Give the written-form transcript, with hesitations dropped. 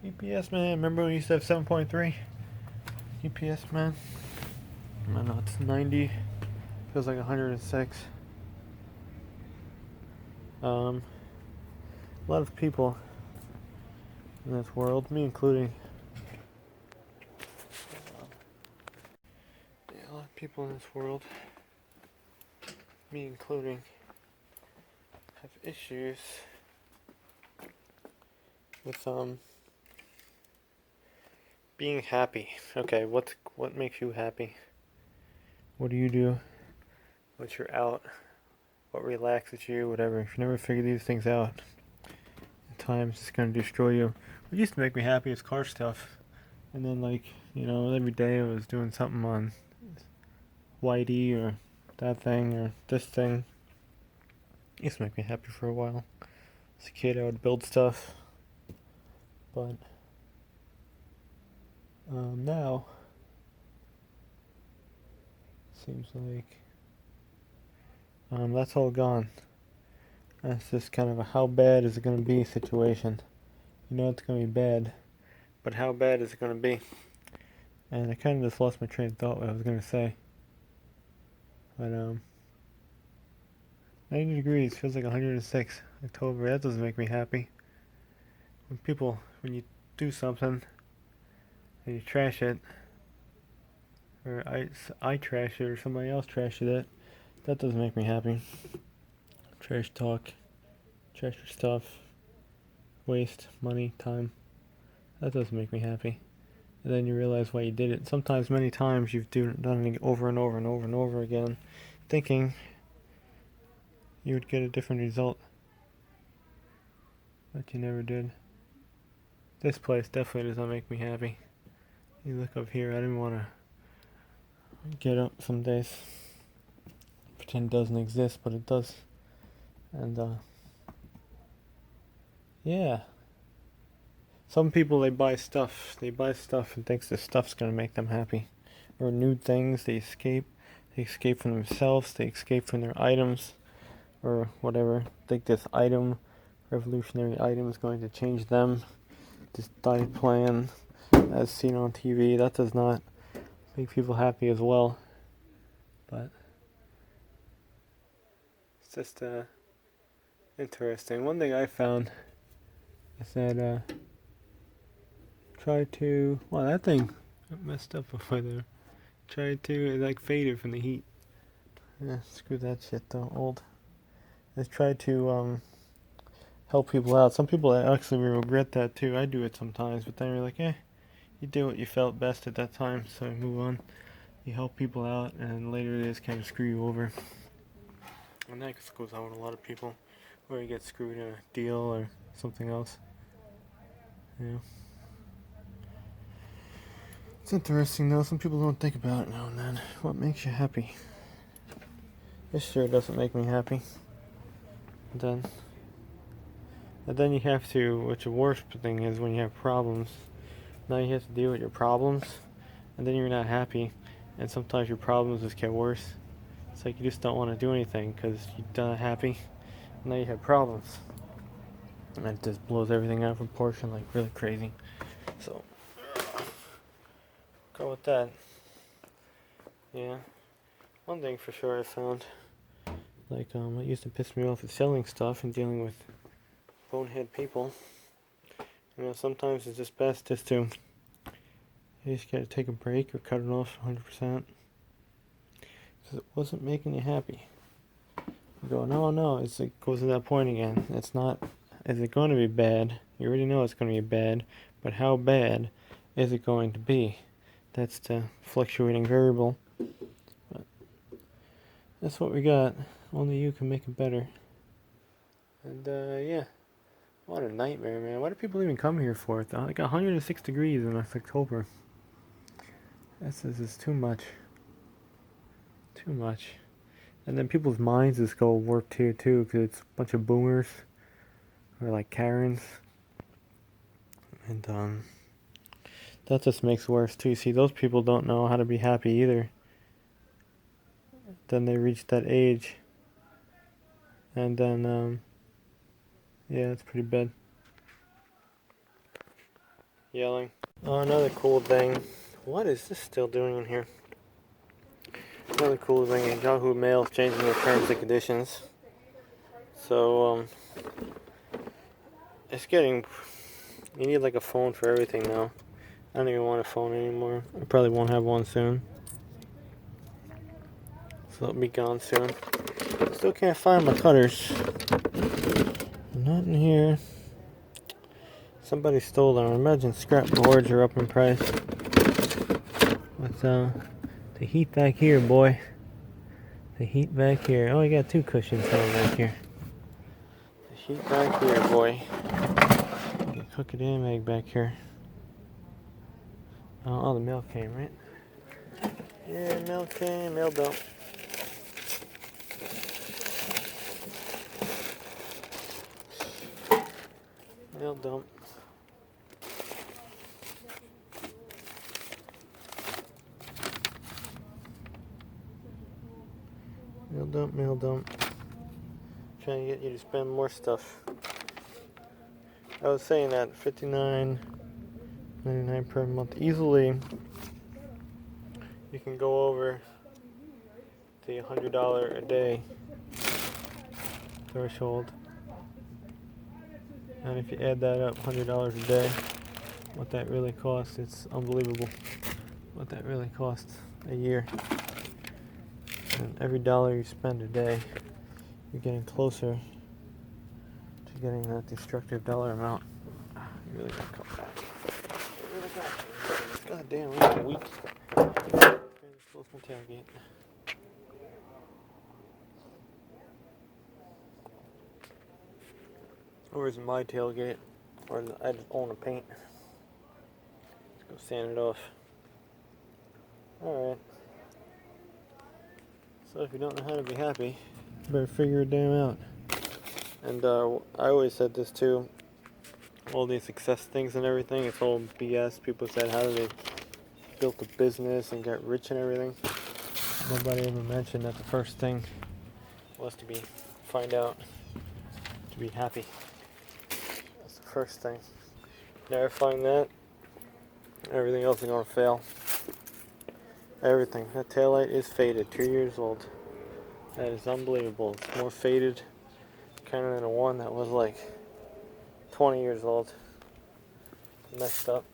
EPS, man. Remember when we used to have 7.3? EPS, man. I know it's 90. Feels like 106. A lot of people in this world, me including. Yeah, a lot of people in this world, me including, have issues with being happy. Okay, what makes you happy? What do you do? What's your out? What relaxes you? Whatever. If you never figure these things out, in time it's gonna destroy you. What used to make me happy is car stuff. And then every day I was doing something on Whitey or that thing or this thing. It used to make me happy for a while. As a kid I would build stuff. But now seems like that's all gone. That's just kind of a how bad is it going to be situation. You know it's going to be bad, but how bad is it going to be? And I kind of just lost my train of thought what I was going to say. But 90 degrees feels like 106 October. That doesn't make me happy. When you do something and you trash it, or I trash it, or somebody else trashes it, that doesn't make me happy. Trash talk, trash your stuff, waste money, time. That doesn't make me happy. And then you realize why you did it. Sometimes, many times, you've done it over and over and over and over again, thinking you would get a different result, but you never did. This place definitely does not make me happy. You look up here, I didn't want to get up some days, pretend it doesn't exist, but it does. And yeah, some people they buy stuff and thinks the stuff's gonna make them happy, or new things. They escape from themselves, they escape from their items, or whatever. Think this revolutionary item is going to change them. This diet plan, as seen on TV, that does not make people happy as well. But it's just interesting. One thing I found is that that thing messed up over there. It faded from the heat. Yeah, screw that shit though, old. Just try to help people out. Some people actually regret that too. I do it sometimes, but then you're like, you do what you felt best at that time, so you move on. You help people out, and later they just kind of screw you over. And that goes on with a lot of people, where you get screwed in a deal or something else. Yeah. It's interesting though, some people don't think about it now and then. What makes you happy? This sure doesn't make me happy. And then you have to, which the worst thing is when you have problems. Now you have to deal with your problems, and then you're not happy, and sometimes your problems just get worse. It's like you just don't want to do anything because you're not happy, and now you have problems. And that just blows everything out of proportion like really crazy. So, go with that. Yeah. One thing for sure I found, it used to piss me off with selling stuff and dealing with bonehead people. Sometimes it's just best just to, you just gotta take a break or cut it off 100%. Because it wasn't making you happy. You go, no, it goes to that point again. It's not, is it going to be bad? You already know it's going to be bad, but how bad is it going to be? That's the fluctuating variable. But that's what we got. Only you can make it better. And yeah. What a nightmare, man. Why do people even come here for it, though? Like 106 degrees in October. This is too much. Too much. And then people's minds just go warped here, too, because it's a bunch of boomers. Or like Karens. And that just makes it worse, too. See, those people don't know how to be happy either. Then they reach that age. And then, yeah, it's pretty bad. yelling. Oh, another cool thing. What is this still doing in here? Another cool thing is Yahoo Mail is changing their terms and conditions. So, it's getting... You need like a phone for everything now. I don't even want a phone anymore. I probably won't have one soon. So it'll be gone soon. Still can't find my cutters. Not in here. Somebody stole them. Imagine scrap boards are up in price. What's the heat back here, boy? The heat back here. Oh, I got two cushions down back here. The heat back here, boy. Cook a damn egg back here. Oh, the milk came, right? Yeah, milk came. Mail dump. Mail dump. Mail dump, mail dump. Trying to get you to spend more stuff. I was saying that $59.99 per month. Easily, you can go over the $100 a day threshold. And if you add that up, $100 a day, what that really costs, it's unbelievable. What that really costs a year. And every dollar you spend a day, you're getting closer to getting that destructive dollar amount. You really gotta come back. God damn, we're a week. Close my tailgate. Or is it my tailgate? Or I just own a paint. Let's go sand it off. Alright. So if you don't know how to be happy, you better figure it damn out. And I always said this too. All these success things and everything, it's all BS. People said how they built a business and got rich and everything. Nobody ever mentioned that the first thing was to find out to be happy. That's the first thing. Never find that, everything else is gonna fail. Everything. That taillight is faded, 2 years old. That is unbelievable. It's more faded kind of than a one that was like 20 years old. Messed up.